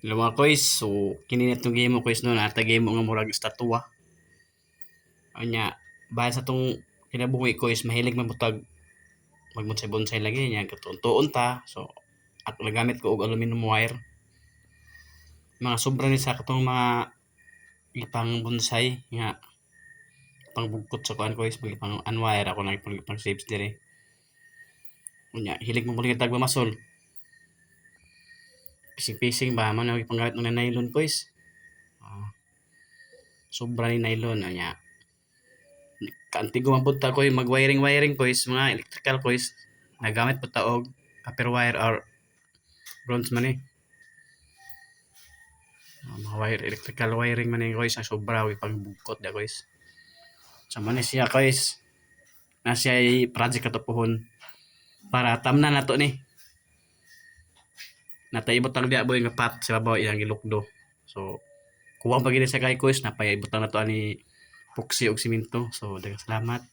Hello mga koys, so kininit yung game mo koys no, nata game mo nga murag estatwa. Anya, bahan sa tong kinabuhi koys, mahilig man butag magbonsay-bonsay lagi niya, katuon ta. So, ako nagamit ko og aluminum wire. Mga sobra ni sa katong mga ipang bonsay nga pangbugkot sa kuan koys, pang unwire ako na pang shapes dire. Anya, hilig mo bulig tag masol. Pising-pising ba man ang panggamit ng nylon koys. Ah, sobra ni nylon anya. Kaantigo man pud ta koy mag-wiring-wiring koys, mga electrical koys. Nagamit pud ta og copper wire or bronze man eh. Mga wire, electrical wiring man eh koys, ang sobra wi pagbugkot da koys. Sa man eh siya koys, na siya project katupuhon para tamnan nato ni. Nataibot ang diya boy nga pat sa babaw iyang gilukdo. So, kuwang pag sa kay koys, napaibot na to ani puksi og simento. So, daghang salamat.